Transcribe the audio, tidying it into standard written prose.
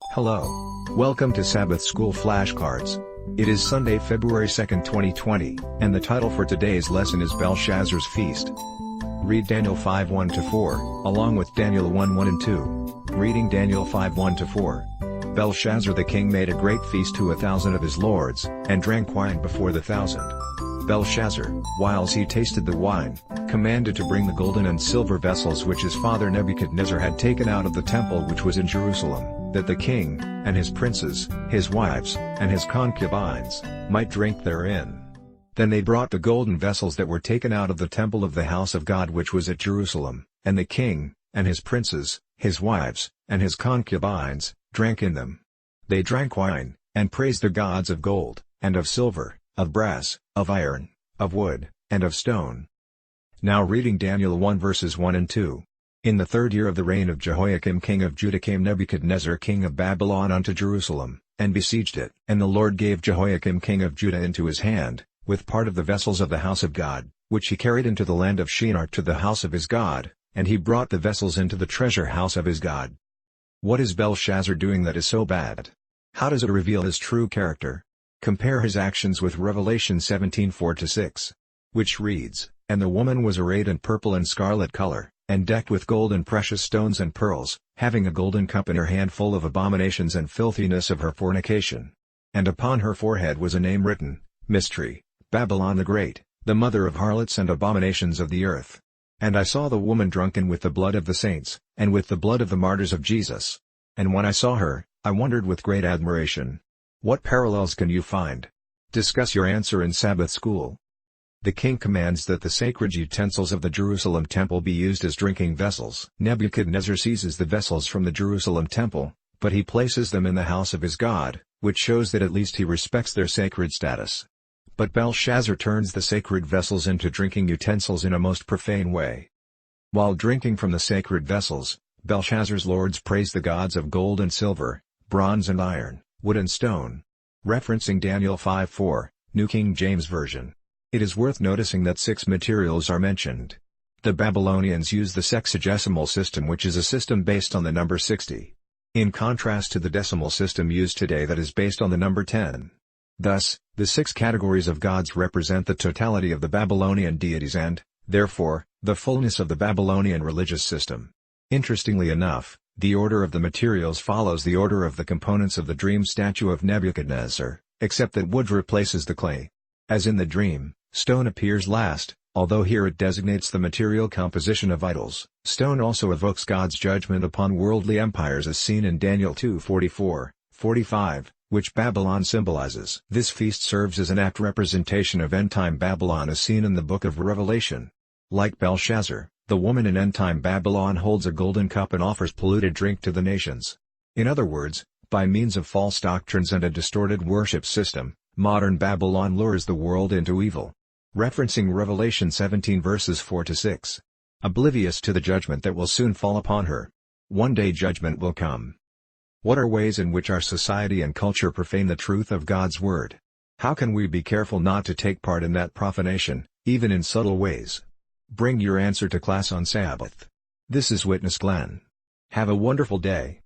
Hello. Welcome to Sabbath School Flashcards. It is Sunday, February 2, 2020, and the title for today's lesson is Belshazzar's Feast. Read Daniel 5:1-4, along with Daniel 1:1 and 2. Reading Daniel 5:1-4. Belshazzar the king made a great feast to 1,000 of his lords, and drank wine before the 1,000. Belshazzar, whiles he tasted the wine, commanded to bring the golden and silver vessels which his father Nebuchadnezzar had taken out of the temple which was in Jerusalem, that the king, and his princes, his wives, and his concubines, might drink therein. Then they brought the golden vessels that were taken out of the temple of the house of God which was at Jerusalem, and the king, and his princes, his wives, and his concubines, drank in them. They drank wine, and praised the gods of gold, and of silver, of brass, of iron, of wood, and of stone. Now reading Daniel 1 verses 1 and 2. In the 3rd year of the reign of Jehoiakim king of Judah came Nebuchadnezzar king of Babylon unto Jerusalem, and besieged it. And the Lord gave Jehoiakim king of Judah into his hand, with part of the vessels of the house of God, which he carried into the land of Shinar to the house of his God, and he brought the vessels into the treasure house of his God. What is Belshazzar doing that is so bad? How does it reveal his true character? Compare his actions with Revelation 17:4-6. Which reads, "And the woman was arrayed in purple and scarlet color, and decked with gold and precious stones and pearls, having a golden cup in her hand full of abominations and filthiness of her fornication. And upon her forehead was a name written, Mystery, Babylon the Great, the mother of harlots and abominations of the earth. And I saw the woman drunken with the blood of the saints, and with the blood of the martyrs of Jesus. And when I saw her, I wondered with great admiration." What parallels can you find? Discuss your answer in Sabbath School. The king commands that the sacred utensils of the Jerusalem temple be used as drinking vessels. Nebuchadnezzar seizes the vessels from the Jerusalem temple, but he places them in the house of his God, which shows that at least he respects their sacred status. But Belshazzar turns the sacred vessels into drinking utensils in a most profane way. While drinking from the sacred vessels, Belshazzar's lords praise the gods of gold and silver, bronze and iron, wood and stone. Referencing Daniel 5:4, New King James Version. It is worth noticing that 6 materials are mentioned. The Babylonians used the sexagesimal system, which is a system based on the number 60. In contrast to the decimal system used today that is based on the number 10. Thus, the 6 categories of gods represent the totality of the Babylonian deities and, therefore, the fullness of the Babylonian religious system. Interestingly enough, the order of the materials follows the order of the components of the dream statue of Nebuchadnezzar, except that wood replaces the clay. As in the dream, stone appears last, although here it designates the material composition of idols. Stone also evokes God's judgment upon worldly empires as seen in Daniel 2:44-45, which Babylon symbolizes. This feast serves as an apt representation of end-time Babylon as seen in the book of Revelation. Like Belshazzar, the woman in end-time Babylon holds a golden cup and offers polluted drink to the nations. In other words, by means of false doctrines and a distorted worship system, modern Babylon lures the world into evil. Referencing Revelation 17 verses 4-6. Oblivious to the judgment that will soon fall upon her. One day judgment will come. What are ways in which our society and culture profane the truth of God's word? How can we be careful not to take part in that profanation, even in subtle ways? Bring your answer to class on Sabbath. This is Witness Glenn. Have a wonderful day.